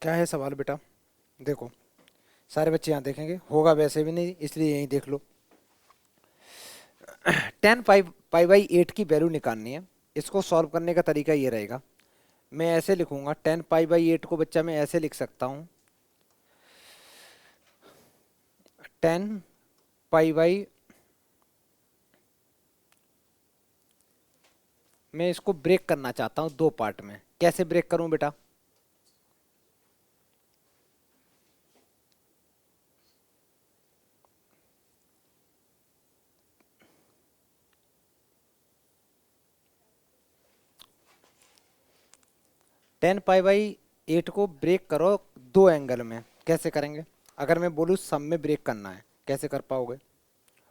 क्या है सवाल बेटा? देखो, सारे बच्चे यहाँ देखेंगे, होगा वैसे भी नहीं इसलिए यहीं देख लो। टेन पाई बाई 8 की वैल्यू निकालनी है। इसको सॉल्व करने का तरीका ये रहेगा, मैं ऐसे लिखूंगा 10 पाई बाई 8 को बच्चा मैं ऐसे लिख सकता हूँ, 10 पाई बाई, मैं इसको ब्रेक करना चाहता हूँ दो पार्ट में। कैसे ब्रेक करूं बेटा? टेन पाई बाई 8 को ब्रेक करो दो एंगल में। कैसे करेंगे? अगर मैं बोलूँ सम में ब्रेक करना है, कैसे कर पाओगे?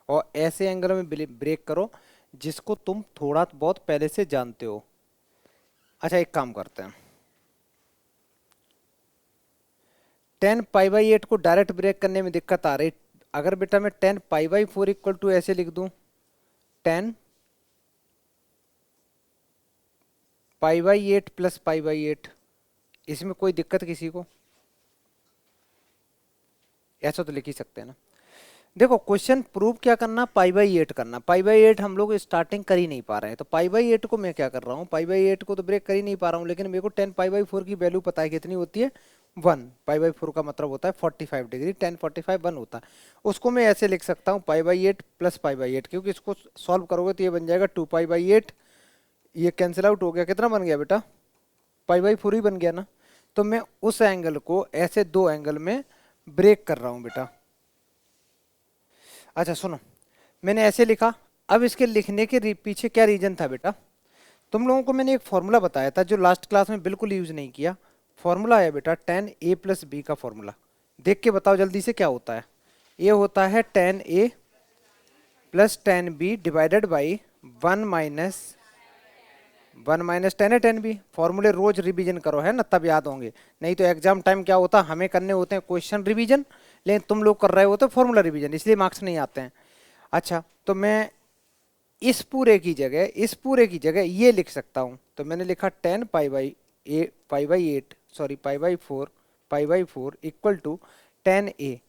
और ऐसे एंगल में ब्रेक करो जिसको तुम थोड़ा बहुत पहले से जानते हो। अच्छा, एक काम करते हैं, 10 पाई बाई 8 को डायरेक्ट ब्रेक करने में दिक्कत आ रही। अगर बेटा मैं 10 पाई बाई 4 इक्वल टू ऐसे लिख दूं, 10 pi by 8 plus pi by 8, इसमें कोई दिक्कत किसी को? ऐसा तो लिख ही सकते हैं ना। देखो, क्वेश्चन प्रूव क्या करना, पाई बाई 8 करना। पाई बाई 8 हम लोग स्टार्टिंग कर ही नहीं पा रहे हैं, तो पाई बाई 8 को मैं क्या कर रहा हूँ, पाई बाई 8 को तो ब्रेक कर ही नहीं पा रहा हूँ, लेकिन मेरे को 10 पाई बाई 4 की वैल्यू पता है कितनी होती है, 1। पाई बाई 4 का मतलब होता है 45 डिग्री, 10 45 1 होता है। उसको मैं ऐसे लिख सकता हूँ पाई बाई 8 प्लस पाई बाई 8, क्योंकि इसको सॉल्व करोगे तो ये बन जाएगा 2 पाई बाई 8, ये कैंसिल आउट हो गया, कितना बन गया बेटा? पाई बाई 4 ही बन गया ना। तो मैं उस एंगल को ऐसे दो एंगल में ब्रेक कर रहा हूँ बेटा। अच्छा सुनो, मैंने ऐसे लिखा। अब इसके लिखने के पीछे क्या रीजन था बेटा? तुम लोगों को मैंने एक फॉर्मूला बताया था जो लास्ट क्लास में बिल्कुल यूज नहीं किया। फॉर्मूला है बेटा 10a+b का फॉर्मूला। देख के बताओ जल्दी से क्या होता है। ये होता है 10a+10b divided by 1 minus 10a 10b। फॉर्मूले रोज रिवीजन करो, है ना, तब याद होंगे। नहीं तो एग्जाम टाइम क्या होता है, हमें करने होते हैं क्वेश्चन रिवीजन, लेकिन तुम लोग कर रहे होते फॉर्मूला रिवीजन, इसलिए मार्क्स नहीं आते हैं। अच्छा, तो मैं इस पूरे की जगह ये लिख सकता हूँ। तो मैंने लिखा 10 pi by 4 equal to 10a।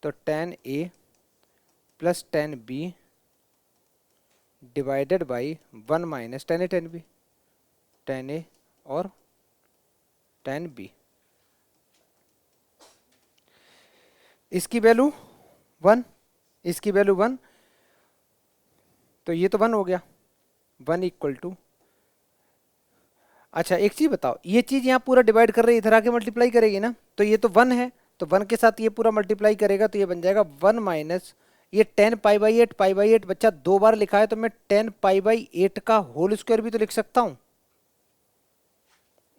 तो 10a+10b divided by 1 minus 10a 10b, 10a और 10b। इसकी वैल्यू 1, इसकी वैल्यू 1, तो ये तो 1 हो गया। 1 इक्वल टू, अच्छा एक चीज बताओ, ये चीज यहाँ पूरा डिवाइड कर रही है, इधर आके मल्टीप्लाई करेगी ना, तो ये तो 1 है, तो 1 के साथ ये पूरा मल्टीप्लाई करेगा, तो ये बन जाएगा 1 माइनस ये 10 पाई बाई 8। पाई बाई 8 बच्चा दो बार लिखा है, तो मैं 10 पाई बाई 8 का होल स्क्वायर भी तो लिख सकता हूँ।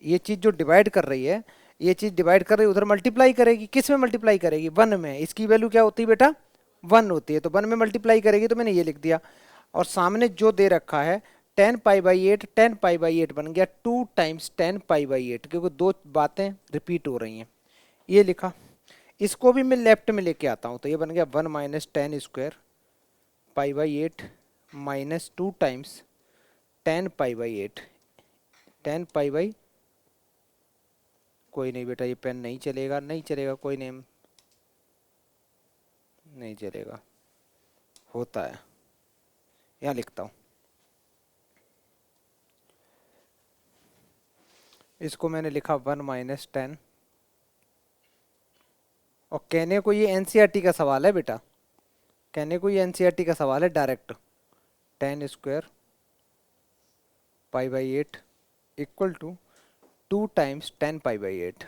ये चीज जो डिवाइड कर रही है, ये चीज डिवाइड कर रही है, उधर मल्टीप्लाई करेगी, किस में मल्टीप्लाई करेगी, 1 में। इसकी वैल्यू क्या होती है बेटा, 1 होती है, तो 1 में मल्टीप्लाई करेगी, तो मैंने ये लिख दिया। और सामने जो दे रखा है 10 पाई बाई 8, 10 पाई बाई 8 बन गया 2 टाइम्स 10 पाई बाई 8, क्योंकि दो बातें रिपीट हो रही हैं, ये लिखा। इसको भी मैं लेफ्ट में लेके आता हूँ, तो ये बन गया 1 minus 10 square pi by 8 minus 2 times 10 pi by 8। 10 pi by, कोई नहीं बेटा, ये पेन नहीं चलेगा, नहीं चलेगा, कोई नहीं, नहीं चलेगा, होता है। यहाँ लिखता हूँ, इसको मैंने लिखा 1 माइनस 10, और कहने को ये एनसीईआरटी का सवाल है बेटा, कहने को ये एनसीईआरटी का सवाल है direct. 10 square pi by 8 equal to 2 times 10 pi by 8।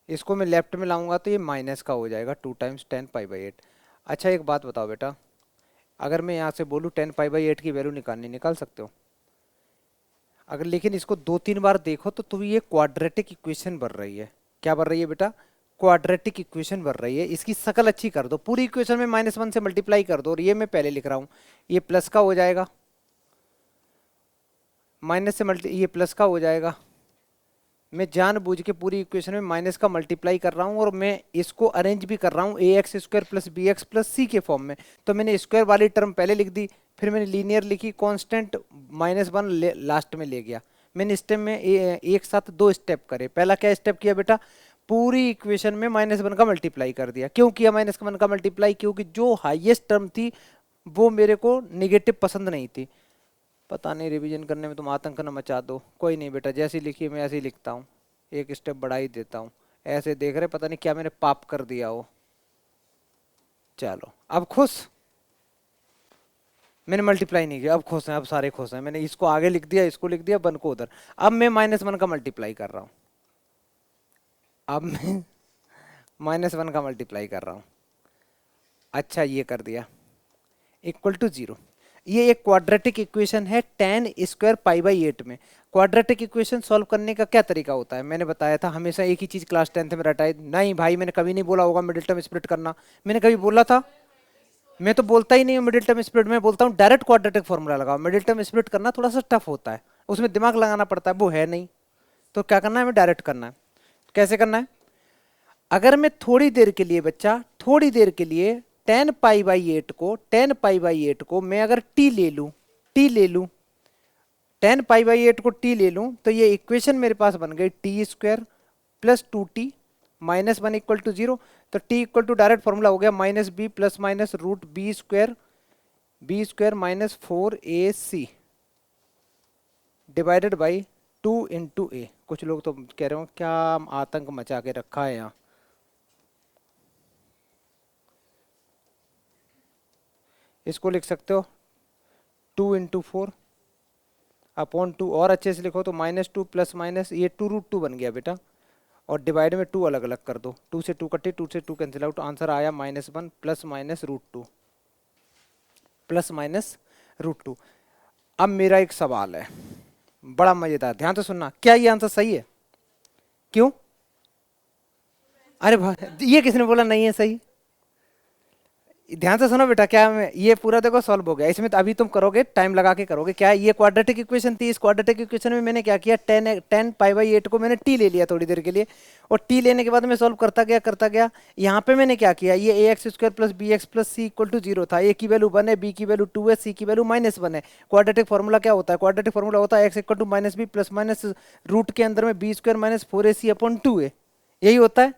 इसको मैं लेफ्ट में लाऊंगा तो ये माइनस का हो जाएगा 2 टाइम्स 10 पाई बाई 8। अच्छा एक बात बताओ बेटा, अगर मैं यहाँ से बोलूँ 10 पाई बाई 8 की वैल्यू निकालनी, निकाल सकते हो अगर, लेकिन इसको दो तीन बार देखो तो तुम्हें ये क्वाड्रेटिक इक्वेशन बन रही है। क्या बन रही है बेटा? क्वाड्रेटिक इक्वेशन बन रही है। इसकी शकल अच्छी कर दो, पूरी इक्वेशन में -1 से मल्टीप्लाई कर दो, और ये मैं पहले लिख रहा हूँ, ये प्लस का हो जाएगा, माइनस से मल्टी ये प्लस का हो जाएगा। मैं जानबूझ के पूरी इक्वेशन में माइनस का मल्टीप्लाई कर रहा हूँ, और मैं इसको अरेंज भी कर रहा हूँ ax² प्लस bx+c के फॉर्म में। तो मैंने स्क्वायर वाली टर्म पहले लिख दी, फिर मैंने लीनियर लिखी, कांस्टेंट -1 लास्ट में ले गया। मैंने स्टेप में एक साथ दो स्टेप करे। पहला क्या स्टेप किया बेटा, पूरी इक्वेशन में -1 का मल्टीप्लाई कर दिया। क्यों किया -1 का मल्टीप्लाई, क्योंकि जो हाईएस्ट टर्म थी वो मेरे को निगेटिव पसंद नहीं थी। पता नहीं रिवीजन करने में तुम आतंक न मचा दो, कोई नहीं बेटा, जैसी लिखी मैं ऐसे ही लिखता हूँ, एक स्टेप बढ़ा ही देता हूँ। ऐसे देख रहे पता नहीं क्या मैंने पाप कर दिया हो। चलो अब खुश, मैंने मल्टीप्लाई नहीं किया, अब खुश हैं, अब सारे खुश हैं। मैंने इसको आगे लिख दिया, इसको लिख दिया, 1 को उधर। अब मैं -1 का मल्टीप्लाई कर रहा हूँ, अब मैं -1 का मल्टीप्लाई कर रहा हूँ। अच्छा ये कर दिया, इक्वल टू 0। ये एक क्वाड्रेटिक इक्वेशन है tan स्क्वायर π/8 में। क्वाड्रेटिक इक्वेशन सॉल्व करने का क्या तरीका होता है, मैंने बताया था, हमेशा एक ही चीज क्लास 10th में रटाई नहीं भाई, मैंने कभी नहीं बोला होगा मिडिल टर्म स्प्लिट करना। मैंने कभी बोला था? मैं तो बोलता ही नहीं हूँ मिडिल टर्म स्प्लिट में, बोलता हूँ डायरेक्ट क्वाड्रेटिक फॉर्मूला लगाओ। मिडिल टर्म स्प्लिट करना थोड़ा सा टफ होता है, उसमें दिमाग लगाना पड़ता है, वो है नहीं। तो क्या करना है, हमें डायरेक्ट करना है। कैसे करना है, अगर मैं थोड़ी देर के लिए बच्चा, थोड़ी देर के लिए tan π/8 को मैं अगर t ले लूं, tan π/8 को t ले लूं, तो ये इक्वेशन मेरे पास बन गई t² plus 2t -1 equal to 0। तो t equal to direct formula हो गया -b plus minus root b square minus 4ac divided by 2 into a। कुछ लोग तो कह रहे हो क्या आतंक मचा के रखा है यहाँ। इसको लिख सकते हो 2 इंटू 4 अपॉन 2, और अच्छे से लिखो तो -2 प्लस माइनस ये 2√2 बन गया बेटा, और डिवाइड में 2 अलग अलग कर दो, 2 से 2 कटे, 2 से 2 कैंसिल आउट, आंसर आया -1 प्लस माइनस √2। अब मेरा एक सवाल है बड़ा मजेदार, ध्यान से सुनना, क्या ये आंसर सही है? क्यों? अरे भाई ये किसने बोला नहीं है सही? ध्यान से सुनो बेटा, क्या मैं ये पूरा देखो सॉल्व हो गया इसमें, तो अभी तुम करोगे टाइम लगा के करोगे। क्या ये क्वाड्रेटिक इक्वेशन थी, इस क्वाड्रेटिक इक्वेशन में मैंने क्या किया, tan π/8 को मैंने t ले लिया थोड़ी देर के लिए, और t लेने के बाद मैं सॉल्व करता गया। यहाँ पे मैंने क्या किया, ये ax² plus bx plus c equal to 0 था। a की वैल्यू 1 है, b की वैल्यू 2 है, c की वैल्यू -1 है। क्वाड्रेटिक फॉर्मूला क्या होता है, क्वाड्रेटिक फॉर्मूला होता है x equal to -b plus minus root के अंदर में b² माइनस 4ac अपॉन 2 है, यही होता है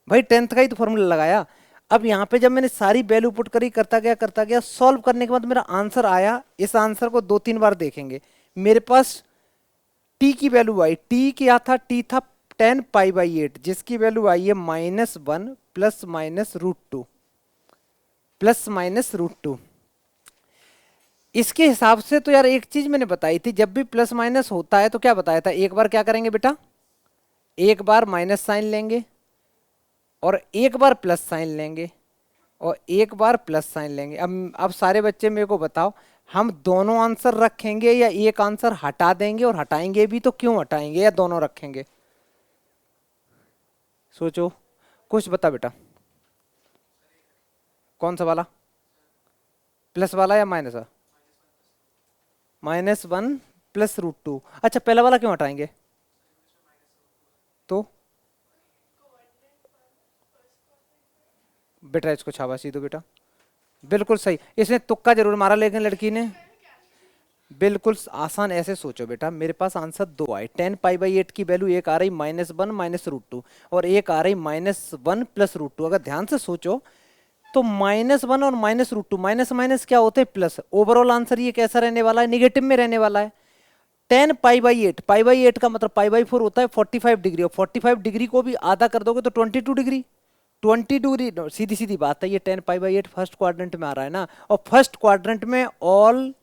भाई। 10th का ही तो फॉर्मूला लगाया। अब यहाँ पे जब मैंने सारी वैल्यू पुट करी, करता गया, सॉल्व करने के बाद मेरा आंसर आया। इस आंसर को 2-3 बार देखेंगे। मेरे पास t की वैल्यू आई, t क्या था, t था tan π/8, जिसकी वैल्यू आई है -1 प्लस माइनस रूट टू। इसके हिसाब से तो यार एक चीज मैंने बताई थी, जब भी प्लस माइनस होता है तो क्या बताया था, एक बार क्या करेंगे बेटा, एक बार माइनस साइन लेंगे और एक बार प्लस साइन लेंगे और एक बार प्लस साइन लेंगे। अब सारे बच्चे मेरे को बताओ, हम दोनों आंसर रखेंगे या एक आंसर हटा देंगे, और हटाएंगे भी तो क्यों हटाएंगे, या दोनों रखेंगे? सोचो, कुछ बता बेटा, कौन सा वाला, प्लस वाला या माइनस वाला? -1 प्लस √2। अच्छा पहला वाला क्यों हटाएंगे? तो बेटा इसको शाबाशी दो बेटा, बिल्कुल सही। इसने तुक्का जरूर मारा लेकिन लड़की ने बिल्कुल आसान। ऐसे सोचो बेटा, मेरे पास आंसर 2 आए, tan π/8 की वैल्यू एक आ रही -1 माइनस √2 और एक आ रही -1 प्लस √2। अगर ध्यान से सोचो तो -1 और माइनस √2, माइनस माइनस क्या होते हैं प्लस। ओवरऑल आंसर ये कैसा रहने वाला है, निगेटिव में रहने वाला है। tan π/8 का मतलब π/4 होता है 45 डिग्री, और 45 डिग्री को भी आधा कर दोगे तो 22 डिग्री। 22 डिग्री सीधी सीधी बात है, ये tan π/8 फर्स्ट क्वाड्रेंट में आ रहा है ना, और फर्स्ट क्वाड्रेंट में ऑल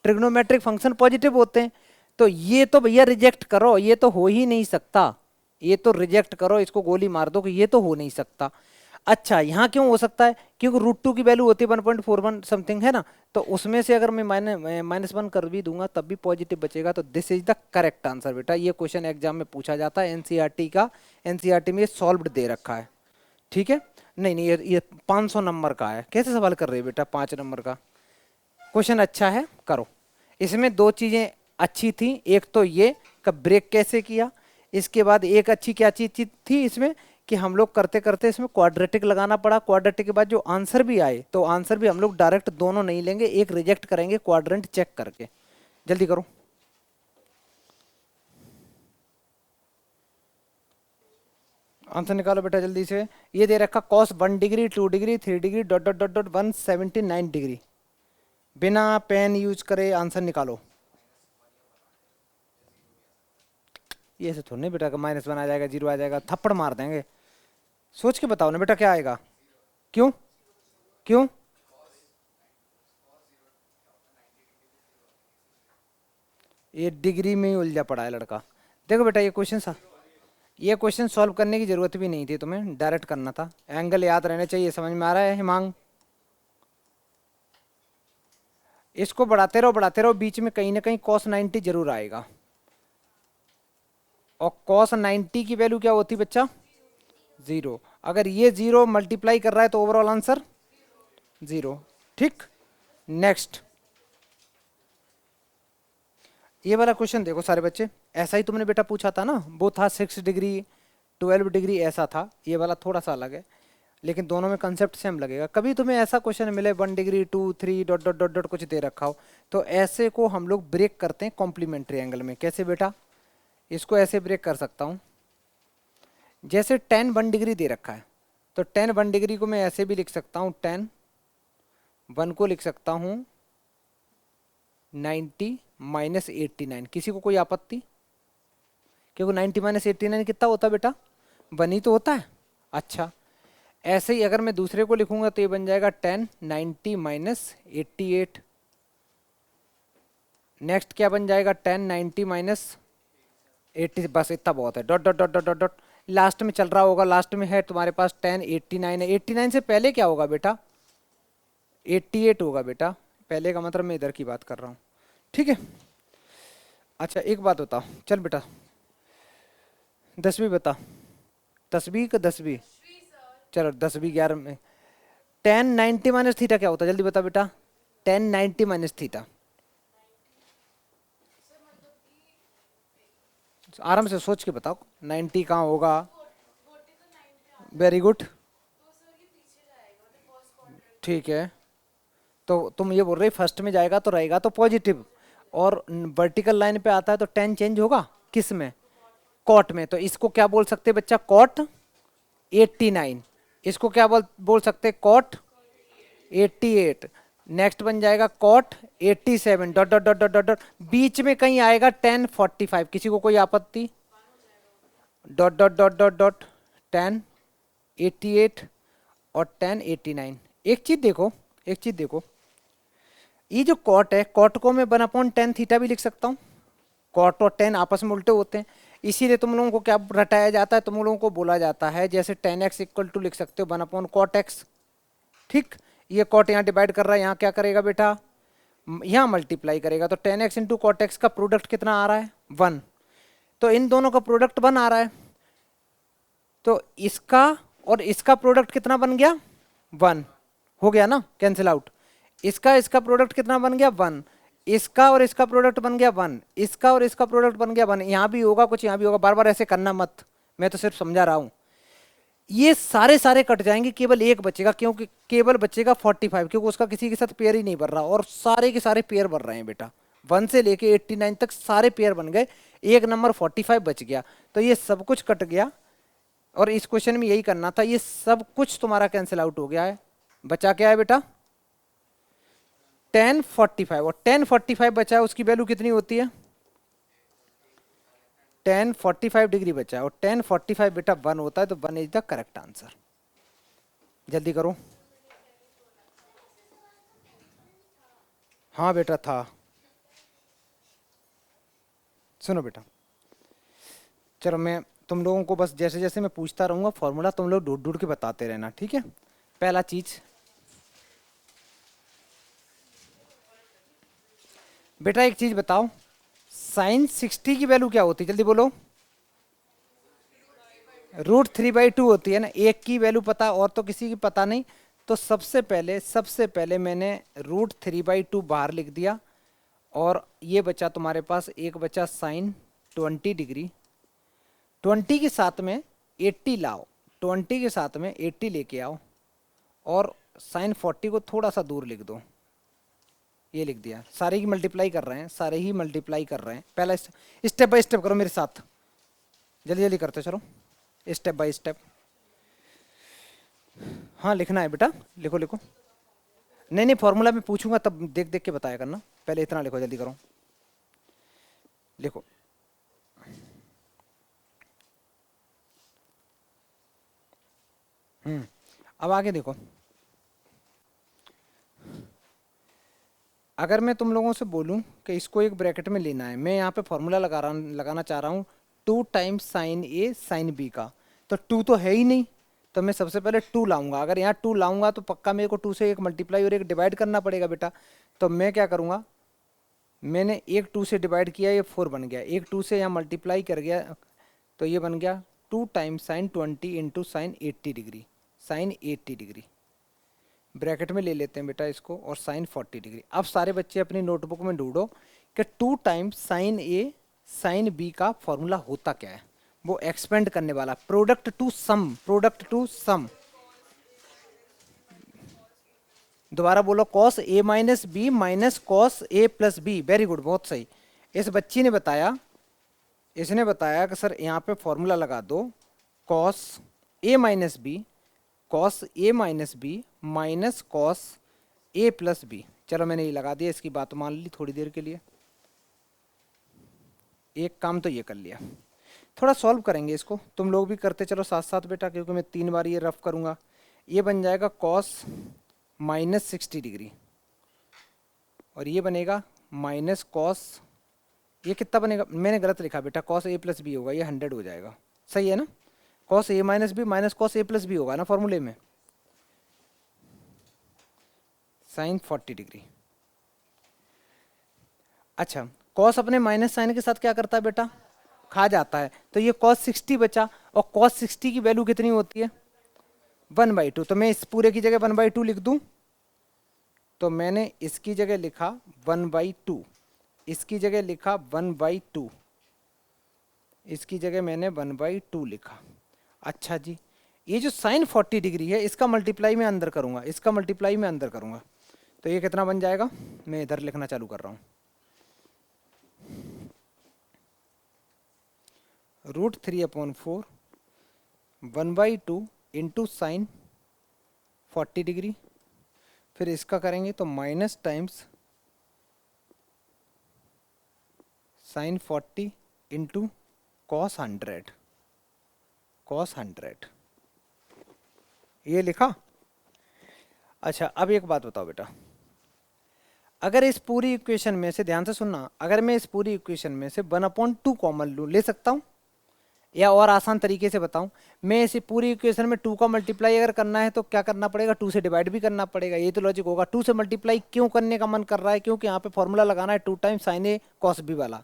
ट्रिग्नोमेट्रिक फंक्शन पॉजिटिव होते हैं। तो ये तो भैया रिजेक्ट करो, ये तो हो ही नहीं सकता, ये तो रिजेक्ट करो, इसको गोली मार दो कि ये तो हो नहीं सकता। अच्छा यहाँ क्यों हो सकता है, क्योंकि √2 की वैल्यू होती है 1.41 समथिंग है ना, तो उसमें से अगर मैं -1 कर भी दूंगा तब भी पॉजिटिव बचेगा। तो this is the correct answer बेटा। ये क्वेश्चन एग्जाम में पूछा जाता है, एनसीईआरटी का, एनसीईआरटी में ये सॉल्व्ड दे रखा है, ठीक है। नहीं ये 500 नंबर का है। कैसे सवाल कर रहे हैं बेटा, 5 नंबर का क्वेश्चन अच्छा है, करो। इसमें 2 चीजें अच्छी थी, एक तो ये का ब्रेक कैसे किया, इसके बाद एक अच्छी क्या चीज थी इसमें कि हम लोग करते करते इसमें क्वाड्रेटिक लगाना पड़ा। क्वाड्रेटिक के बाद जो आंसर भी आए तो आंसर भी हम लोग डायरेक्ट दोनों नहीं लेंगे, एक रिजेक्ट करेंगे क्वाड्रेंट चेक करके। जल्दी करो। आंसर निकालो बेटा जल्दी से। ये दे रखा cos 1 degree 2 degree 3 degree dot dot dot dot 179 degree. बिना पेन यूज करे आंसर निकालो। ये ऐसे थोड़ी नहीं बेटा का -1 आ जाएगा 0 आ जाएगा, थप्पड़ मार देंगे। सोच के बताओ ना बेटा क्या आएगा। क्यों क्यों? ये डिग्री में ही उलझा पड़ा है लड़का। देखो बेटा ये क्वेश्चन सॉल्व करने की जरूरत भी नहीं थी, तुम्हें डायरेक्ट करना था। एंगल याद रहने चाहिए, समझ में आ रहा है हिमांग? इसको बढ़ाते रहो, बीच में कहीं ना कहीं cos 90 जरूर आएगा। और cos 90 की वैल्यू क्या होती बच्चा? 0। अगर ये 0 मल्टीप्लाई कर रहा है तो ओवरऑल आंसर 0। ठीक, नेक्स्ट ये वाला क्वेश्चन देखो सारे बच्चे, ऐसा ही तुमने बेटा पूछा था ना, वो था 6 डिग्री 12 डिग्री ऐसा था। ये वाला थोड़ा सा अलग है, लेकिन दोनों में कंसेप्ट सेम लगेगा। कभी तुम्हें ऐसा क्वेश्चन मिले 1 degree 2 3 dot dot dot dot कुछ दे रखा हो, तो ऐसे को हम लोग ब्रेक करते हैं कॉम्प्लीमेंट्री एंगल में। कैसे बेटा? इसको ऐसे ब्रेक कर सकता हूँ, जैसे tan 1 डिग्री दे रखा है, तो tan 1 डिग्री को मैं ऐसे भी लिख सकता हूँ, tan 1 को लिख सकता हूँ 90 माइनस 89। किसी को कोई आपत्ति? क्योंकि 90 माइनस 89 कितना होता है बेटा? 1 ही तो होता है। अच्छा, ऐसे ही अगर मैं दूसरे को लिखूंगा तो ये बन जाएगा tan 90 माइनस 88। नेक्स्ट क्या बन जाएगा? tan 90 minus 80। बस इतना बहुत है, dot dot dot dot dot dot. Last में चल रहा होगा, लास्ट में है तुम्हारे पास tan 89 है। 89 से पहले क्या होगा बेटा? 88 होगा बेटा, पहले का मतलब मैं इधर की बात कर रहा हूँ। ठीक है। अच्छा एक बात बता, चल बेटा 10वीं बता। 10वीं का 10वीं, चलो 10वीं 11 में tan 90 माइनस थीटा क्या होता है? जल्दी बता बेटा। tan 90 माइनस थीटा, आराम से सोच के बताओ 90 कहाँ होगा। वेरी गुड, ठीक है। तो तुम ये बोल रहे फर्स्ट में जाएगा तो रहेगा तो पॉजिटिव, और वर्टिकल लाइन पे आता है तो tan चेंज होगा किस में? कॉट में। तो इसको क्या बोल सकते हैं बच्चा? कॉट 89। इसको क्या बोल सकते हैं? कॉट 88। नेक्स्ट बन जाएगा cot 87 dot dot dot dot dot dot. बीच में कहीं आएगा tan 45। किसी को कोई आपत्ति? Dot dot dot dot dot tan 88 और tan 89। एक चीज देखो, एक चीज देखो, ये जो कॉट है, कॉट को मैं 1/tan थीटा भी लिख सकता हूँ। कॉट और tan आपस में उल्टे होते हैं, इसीलिए तुम लोगों को क्या रटाया जाता है? तुम लोगों को बोला जाता है जैसे tan x इक्वल टू लिख सकते हो 1/cot x। ठीक, ये कॉट यहाँ डिवाइड कर रहा है, यहाँ क्या करेगा बेटा? यहाँ मल्टीप्लाई करेगा। तो tan x into cot x का प्रोडक्ट कितना आ रहा है? 1। तो इन दोनों का प्रोडक्ट 1 आ रहा है, तो इसका और इसका प्रोडक्ट कितना बन गया? 1 हो गया ना, कैंसिल आउट। इसका प्रोडक्ट कितना बन गया? 1। इसका और इसका प्रोडक्ट बन गया 1। इसका और इसका प्रोडक्ट बन गया 1। यहाँ भी होगा कुछ, यहाँ भी होगा, बार बार ऐसे करना मत, मैं तो सिर्फ समझा रहा हूँ। ये सारे सारे कट जाएंगे, केवल एक बचेगा, क्योंकि केवल बचेगा 45, क्योंकि उसका किसी के साथ पेयर ही नहीं बन रहा, और सारे के सारे पेयर बन रहे हैं बेटा। 1 से लेके 89 तक सारे पेयर बन गए, एक नंबर 45 बच गया। तो ये सब कुछ कट गया, और इस क्वेश्चन में यही करना था। ये सब कुछ तुम्हारा कैंसिल आउट हो गया है, बचा क्या है बेटा? tan 45। और tan 45 बचा है, उसकी वैल्यू कितनी होती है? tan 45 डिग्री बचा है, और tan 45 बेटा 1 होता है, तो 1 इज द करेक्ट आंसर। जल्दी करो। हाँ बेटा था। सुनो बेटा, चलो मैं तुम लोगों को बस जैसे जैसे मैं पूछता रहूंगा फॉर्मूला तुम लोग ढूंढ ढूंढ के बताते रहना, ठीक है? पहला चीज बेटा, एक चीज बताओ, sin 60 की वैल्यू क्या होती है? जल्दी बोलो। √3/2 होती है ना। एक की वैल्यू पता और तो किसी की पता नहीं, तो सबसे पहले मैंने √3/2 बाहर लिख दिया, और ये बचा तुम्हारे पास, एक बचा sin 20 डिग्री। 20 के साथ में 80 लाओ, 20 के साथ में 80 लेके आओ, और sin 40 को थोड़ा सा दूर लिख दो। ये लिख दिया, सारे ही मल्टीप्लाई कर रहे हैं, सारे ही मल्टीप्लाई कर रहे हैं। पहला स्टेप बाय स्टेप करो मेरे साथ, जल्दी जल्दी करते चलो। Step by step. हाँ लिखना है बेटा, लिखो लिखो। नहीं नहीं, फॉर्मूला मैं पूछूंगा तब देख देख के बताया करना, पहले इतना लिखो, जल्दी करो, लिखो। अब आगे देखो, अगर मैं तुम लोगों से बोलूं कि इसको एक ब्रैकेट में लेना है, मैं यहाँ पे फॉर्मूला लगाना चाह रहा हूँ 2 times sine A sine B का, तो 2 तो है ही नहीं, तो मैं सबसे पहले 2 लाऊंगा। अगर यहाँ 2 लाऊंगा तो पक्का मेरे को 2 से एक मल्टीप्लाई और एक डिवाइड करना पड़ेगा बेटा। तो मैं क्या करूँगा, मैंने एक 2 से डिवाइड किया, ये 4 बन गया, एक 2 से यहाँ मल्टीप्लाई कर गया तो ये बन गया 2 times sine 20 into sine 80 degree, sine 80 degree bracket में ले लेते हैं बेटा इसको, और साइन 40 डिग्री। अब सारे बच्चे अपनी नोटबुक में ढूंढो कि 2 times sine A sine B का फॉर्मूला होता क्या है, वो एक्सपेंड करने वाला, product to sum, product to sum. दोबारा बोलो, cos A minus B minus cos A plus B. Very good, बहुत सही। इस बच्ची ने बताया, इसने बताया कि सर यहाँ पे फॉर्मूला लगा दो cos A minus B, cos A minus B minus cos A plus B. चलो मैंने ये लगा दिया, इसकी बात मान ली थोड़ी देर के लिए, एक काम तो ये कर लिया। थोड़ा सॉल्व करेंगे इसको, तुम लोग भी करते चलो साथ साथ बेटा, क्योंकि मैं 3 बार ये रफ करूँगा। ये बन जाएगा कॉस माइनस 60 डिग्री, और ये बनेगा माइनस कॉस, ये कितना बनेगा, मैंने गलत लिखा बेटा, कॉस ए प्लस बी होगा, ये 100 हो जाएगा, सही है ना। Cos A minus B minus cos A plus B होगा ना फॉर्मूले में, साइन 40 डिग्री। अच्छा, कॉस अपने माइनस साइन के साथ क्या करता है बेटा, खा जाता है, तो ये कॉस 60 बचा, और कॉस 60 की वैल्यू कितनी होती है 1/2, तो मैं इस पूरे की जगह 1/2 लिख दूं, तो मैंने इसकी जगह लिखा 1/2, इसकी जगह लिखा 1/2, इसकी जगह मैंने 1/2 लिखा। अच्छा जी, ये जो साइन 40 डिग्री है इसका मल्टीप्लाई मैं अंदर करूंगा, इसका मल्टीप्लाई मैं अंदर करूंगा, तो ये कितना बन जाएगा, मैं इधर लिखना चालू कर रहा हूँ, √3/4 1/2 इंटू साइन 40 डिग्री, फिर इसका करेंगे तो minus times sign 40 into cos 100, cos 100, ये लिखा। अच्छा, अब एक बात बताओ बेटा, अगर इस पूरी इक्वेशन में से, ध्यान से सुनना, अगर मैं इस पूरी इक्वेशन में से 1/2 कॉमन लूँ, ले सकता हूँ, या और आसान तरीके से बताऊं, मैं इस पूरी इक्वेशन में 2 का मल्टीप्लाई अगर करना है तो क्या करना पड़ेगा, 2 से डिवाइड भी करना पड़ेगा, ये तो लॉजिक होगा। 2 से मल्टीप्लाई क्यों करने का मन कर रहा है, क्योंकि यहाँ पे फॉर्मूला लगाना है 2 टाइम्स साइन ए कॉस बी वाला,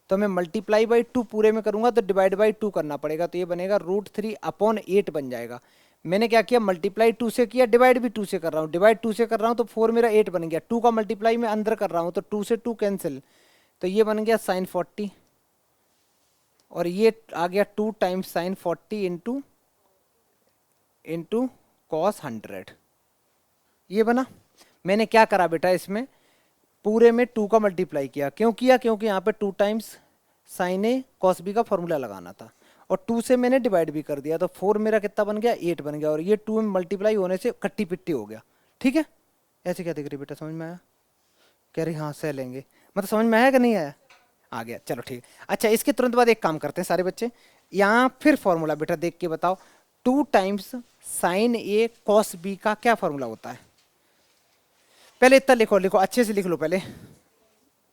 तो मैं मल्टीप्लाई बाई 2 पूरे में करूंगा तो डिवाइड बाई 2 करना पड़ेगा, तो ये बनेगा √3/8 बन जाएगा। मैंने क्या किया, मल्टीप्लाई 2 से किया, डिवाइड भी 2 से कर रहा हूँ, डिवाइड 2 से कर रहा हूँ तो 4 मेरा 8 बन गया, 2 का मल्टीप्लाई मैं अंदर कर रहा हूँ तो 2 से 2 कैंसिल, तो ये बन गया साइन 40, और ये आ गया 2 टाइम्स साइन 40 इंटू कॉस 100, ये बना। मैंने क्या करा बेटा, इसमें पूरे में 2 का मल्टीप्लाई किया, क्यों किया, क्योंकि यहाँ पे 2 टाइम्स साइन ए कॉस बी का फॉर्मूला लगाना था, और 2 से मैंने डिवाइड भी कर दिया, तो 4 मेरा कितना बन गया 8 बन गया, और ये 2 में मल्टीप्लाई होने से कट्टी पिट्टी हो गया। ठीक है, ऐसे क्या दिख रही बेटा, समझ में आया, कह रही हाँ सह लेंगे, मतलब समझ में आया कि नहीं आया, आ गया, चलो ठीक है। अच्छा, इसके तुरंत बाद एक काम करते हैं सारे बच्चे, यहाँ फिर फॉर्मूला बेटा देख के बताओ, 2 टाइम्स साइन ए कॉस बी का क्या फॉर्मूला होता है, पहले इतना लिखो, लिखो अच्छे से लिख लो, पहले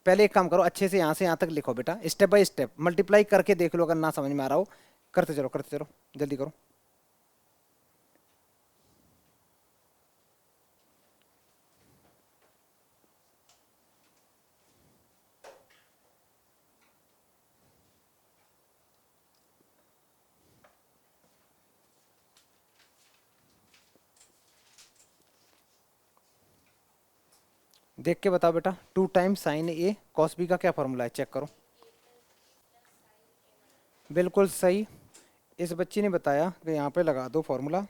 पहले एक काम करो, अच्छे से यहाँ से यहाँ तक लिखो बेटा, स्टेप बाय स्टेप मल्टीप्लाई करके देख लो, अगर ना समझ में आ रहा हो, करते चलो जल्दी करो। देख के बताओ बेटा, 2 टाइम्स साइन ए कॉस बी का क्या फॉर्मूला है, चेक करो। बिल्कुल सही, इस बच्ची ने बताया कि यहाँ पे लगा दो फॉर्मूला,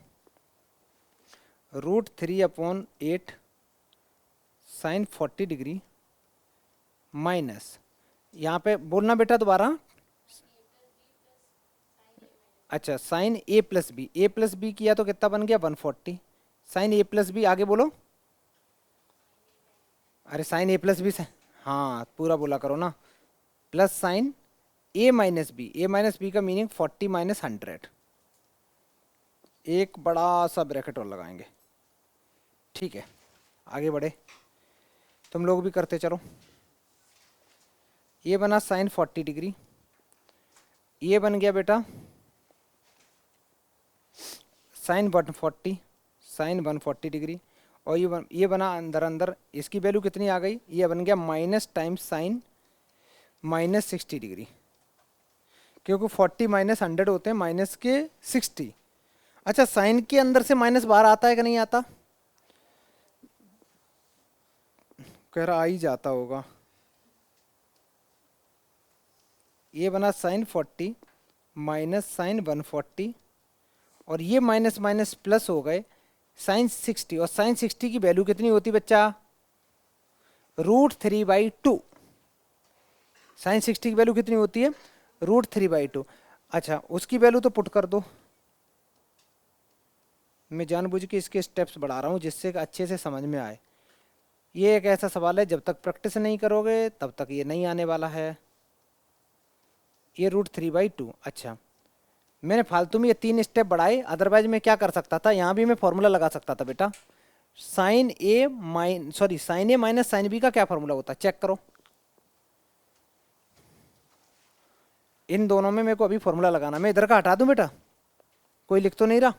√3/8 साइन 40 डिग्री माइनस, यहाँ पे बोलना बेटा दोबारा, अच्छा साइन ए प्लस बी किया तो कितना बन गया 140। साइन ए प्लस बी, आगे बोलो। अरे साइन ए प्लस बी से, हाँ पूरा बोला करो ना। प्लस साइन ए माइनस बी का मीनिंग 40 माइनस 100। एक बड़ा सा ब्रैकेट और लगाएंगे, ठीक है। आगे बढ़े, तुम लोग भी करते चलो। ये बना साइन 40 डिग्री, ये बन गया बेटा साइन 140, साइन 140 डिग्री। और ये बना अंदर अंदर, इसकी वैल्यू कितनी आ गई, ये बन गया minus times sign minus 60 degree, क्योंकि 40 माइनस 100 होते हैं माइनस के 60। अच्छा साइन के अंदर से माइनस बाहर आता है कि नहीं आता, कह रहा आ ही जाता होगा। ये बना साइन 40 माइनस साइन 140, और ये माइनस माइनस प्लस हो गए साइन 60। और साइन 60 की वैल्यू कितनी होती बच्चा, √3/2। साइन 60 की वैल्यू कितनी होती है, √3/2। अच्छा उसकी वैल्यू तो पुट कर दो, मैं जानबूझ के इसके स्टेप्स बढ़ा रहा हूँ जिससे अच्छे से समझ में आए। ये एक ऐसा सवाल है जब तक प्रैक्टिस नहीं करोगे तब तक ये नहीं आने वाला है। ये √3/2। अच्छा मैंने फालतू में ये 3 स्टेप बढ़ाए, अदरवाइज मैं क्या कर सकता था, यहाँ भी मैं फॉर्मूला लगा सकता था बेटा। साइन ए माइनस साइन बी का क्या फॉर्मूला होता है, चेक करो। इन दोनों में मेरे को अभी फॉर्मूला लगाना, मैं इधर का हटा दूं बेटा, कोई लिख तो नहीं रहा।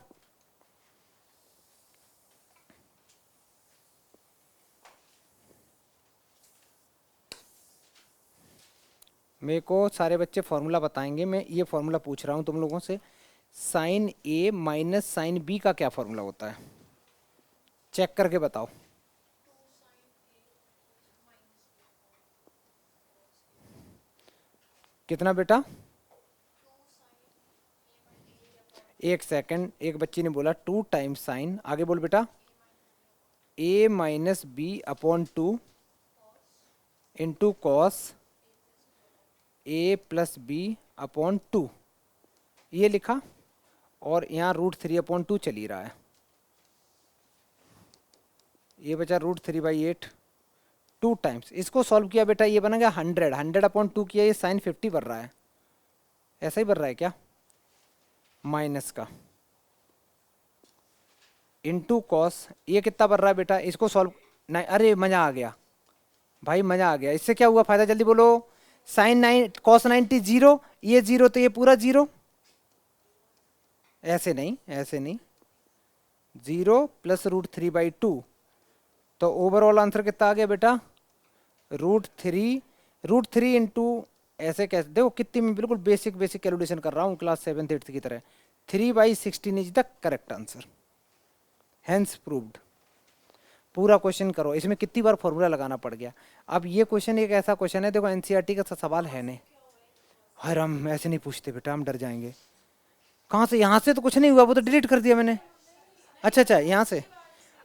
मेरे को सारे बच्चे फॉर्मूला बताएंगे, मैं ये फॉर्मूला पूछ रहा हूँ तुम लोगों से। साइन ए माइनस साइन बी का क्या फॉर्मूला होता है, चेक करके बताओ। कितना बेटा, एक सेकंड, एक बच्ची ने बोला 2 टाइम्स साइन, आगे बोल बेटा, A minus B upon 2 into cos A plus B upon 2, ये लिखा। और यहाँ √3/2 चल ही रहा है, ये बचा √3/8। 2 टाइम्स इसको सॉल्व किया बेटा, ये बनेगा 100/2 किया, ये साइन 50 बन रहा है, ऐसा ही बन रहा है क्या, माइनस का इंटू कॉस, ये कितना बन रहा है बेटा, इसको सॉल्व नहीं, अरे मजा आ गया भाई, मजा आ गया। इससे क्या हुआ फायदा, जल्दी बोलो। साइन 9 कॉस 90 जीरो, ये जीरो तो ये पूरा जीरो, ऐसे नहीं ऐसे नहीं, 0 प्लस √3/2, तो ओवरऑल आंसर कितना आ गया बेटा, √3 इंटू, ऐसे कैसे देखो कितनी मैं बिल्कुल बेसिक कैलकुलेशन कर रहा हूँ क्लास 7th 8th की तरह। 3/16 is the correct answer, hence proved. पूरा क्वेश्चन करो, इसमें कितनी बार फॉर्मूला लगाना पड़ गया। अब ये क्वेश्चन एक ऐसा क्वेश्चन है, देखो एनसीईआरटी का सवाल है नहीं, हर हम ऐसे नहीं पूछते बेटा, हम डर जाएंगे। कहाँ से, यहाँ से तो कुछ नहीं हुआ, वो तो डिलीट कर दिया मैंने। अच्छा यहाँ से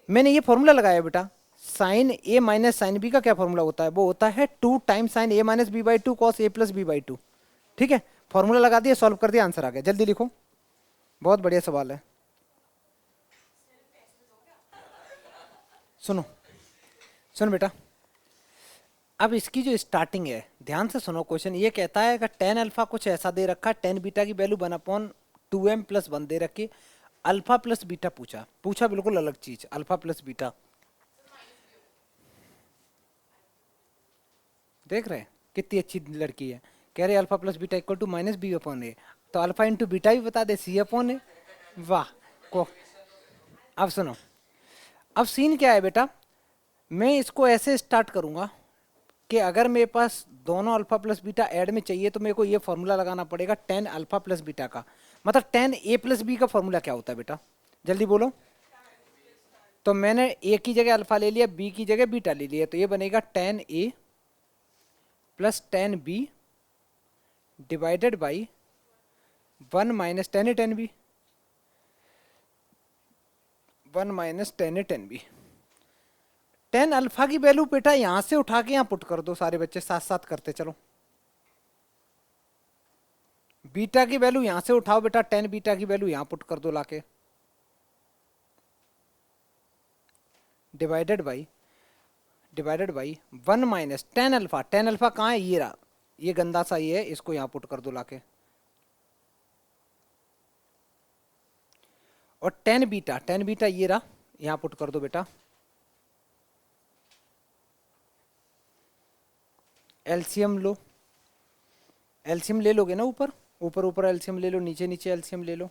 मैंने ये फॉर्मूला लगाया बेटा, साइन ए माइनस साइन बी का क्या फॉर्मूला होता है, वो होता है 2 times sine A minus b/2 cos A plus b/2। ठीक है, फॉर्मूला लगा दिया, सॉल्व कर दिया, आंसर आ गया। जल्दी लिखो, बहुत बढ़िया सवाल है। सुनो सुनो बेटा, अब इसकी जो स्टार्टिंग है ध्यान से सुनो, क्वेश्चन ये कहता है कि टेन अल्फा कुछ ऐसा दे रखा है, टेन बीटा की वैल्यू 1/2m+1 दे रखी, अल्फा प्लस बीटा पूछा बिल्कुल अलग चीज, अल्फा प्लस बीटा। देख रहे हैं कितनी अच्छी लड़की है, कह रहे alpha plus beta equal to -b/a, तो अल्फा इंटू बीटा भी बता दे, c/a। वाह को, अब सुनो, अब सीन क्या है बेटा, मैं इसको ऐसे स्टार्ट करूंगा कि अगर मेरे पास दोनों अल्फा प्लस बीटा ऐड में चाहिए तो मेरे को ये फॉर्मूला लगाना पड़ेगा टेन अल्फा प्लस बीटा का, मतलब टेन ए प्लस बी का फॉर्मूला क्या होता है बेटा, जल्दी बोलो। तो मैंने ए की जगह अल्फा ले लिया, बी की जगह बीटा ले लिया, तो ये बनेगा tan a plus tan b divided by 1 minus tan a tan b, 1 minus tan a tan b. Tan alpha की वैल्यू बेटा यहां से उठा के यहां पुट कर दो, सारे बच्चे साथ साथ करते चलो। बीटा की वैल्यू यहां से उठाओ बेटा, टेन बीटा की वैल्यू यहां पुट कर दो लाके, divided by 1 minus tan alpha. Tan alpha कहाँ है, ये रहा, ये गंदा सा ये है, इसको यहां पुट कर दो लाके, और टेन बीटा ये रहा, यहां पुट कर दो बेटा। एलसीएम लो, एलसीएम ले लोगे ना, ऊपर ऊपर ऊपर एलसीएम ले लो, नीचे नीचे एलसीएम ले लो।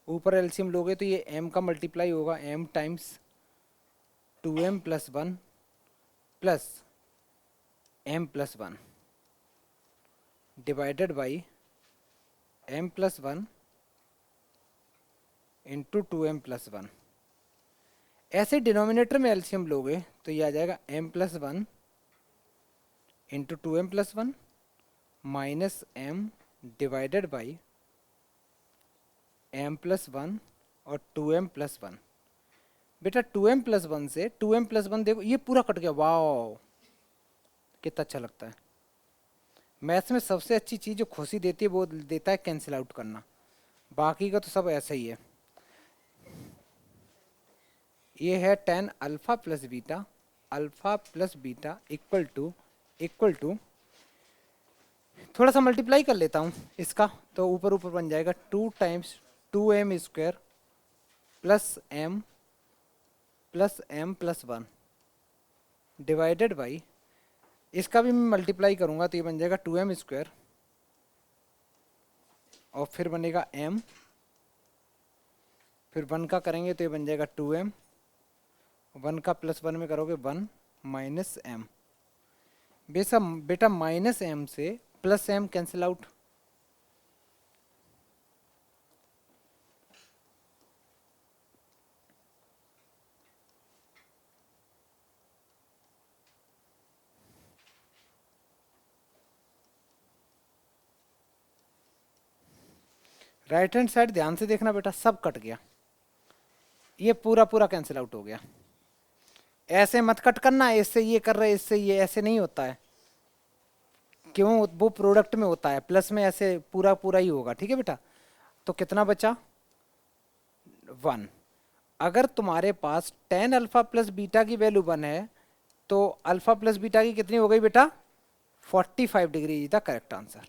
ऊपर एलसीएम लोगे तो ये m का मल्टीप्लाई होगा, m times 2m plus 1 plus m plus 1 divided by m plus 1 into 2m plus 1। ऐसे डिनोमिनेटर में एलसीएम लोगे तो ये आ जाएगा m plus 1 into 2m plus 1 minus m divided by m plus 1 और 2m प्लस 1। बेटा 2m प्लस 1 से 2m plus 1 देखो ये पूरा कट गया, वाह कितना अच्छा लगता है। मैथ्स में सबसे अच्छी चीज़ जो खुशी देती है वो देता है कैंसिल आउट करना, बाकी का तो सब ऐसा ही है। ये है tan alpha plus beta equal to थोड़ा सा मल्टीप्लाई कर लेता हूँ इसका, तो ऊपर ऊपर बन जाएगा 2 times 2m square plus m plus 1 divided by, इसका भी मैं मल्टीप्लाई करूँगा तो ये बन जाएगा 2m स्क्वायर और फिर बनेगा m, फिर 1 का करेंगे तो ये बन जाएगा 2m, 1 का प्लस 1 में करोगे 1 माइनस m। बेटा माइनस m से plus m cancel out, right hand side ध्यान से देखना बेटा, सब कट गया, ये पूरा पूरा कैंसिल आउट हो गया। ऐसे मत कट करना, इससे ये कर रहे इससे ये, ऐसे नहीं होता है, क्यों, वो प्रोडक्ट में होता है, प्लस में ऐसे पूरा पूरा ही होगा, ठीक है बेटा। तो कितना बचा 1। अगर तुम्हारे पास टेन अल्फा प्लस बीटा की वैल्यू 1 है तो अल्फा प्लस बीटा की कितनी हो गई बेटा 45 degree is the correct answer.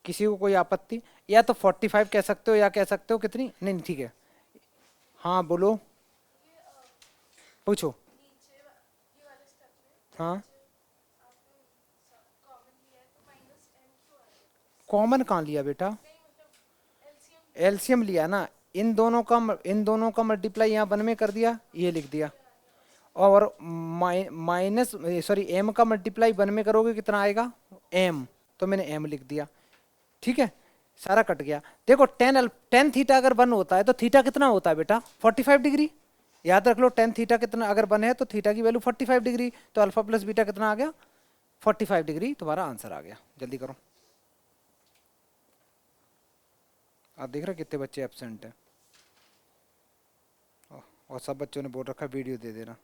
किसी को कोई आपत्ति, या तो 45 कह सकते हो या कह सकते हो कितनी, नहीं ठीक है, हाँ बोलो पूछो। हाँ कॉमन कहाँ लिया बेटा, एलसीएम लिया ना, इन दोनों का मल्टीप्लाई यहाँ 1 में कर दिया, ये लिख दिया, और माइनस सॉरी m का मल्टीप्लाई 1 में करोगे कितना आएगा m, तो मैंने m लिख दिया, ठीक है, सारा कट गया। देखो टेन थीटा अगर 1 होता है तो थीटा कितना होता है बेटा 45 डिग्री, याद रख लो, टेन थीटा कितना अगर 1 है तो थीटा की वैल्यू 45 डिग्री, तो अल्फा प्लस बीटा कितना आ गया 45 डिग्री, तुम्हारा आंसर आ गया। जल्दी करो, आप देख रहे कितने बच्चे एब्सेंट हैं, और सब बच्चों ने बोल रखा वीडियो दे देना।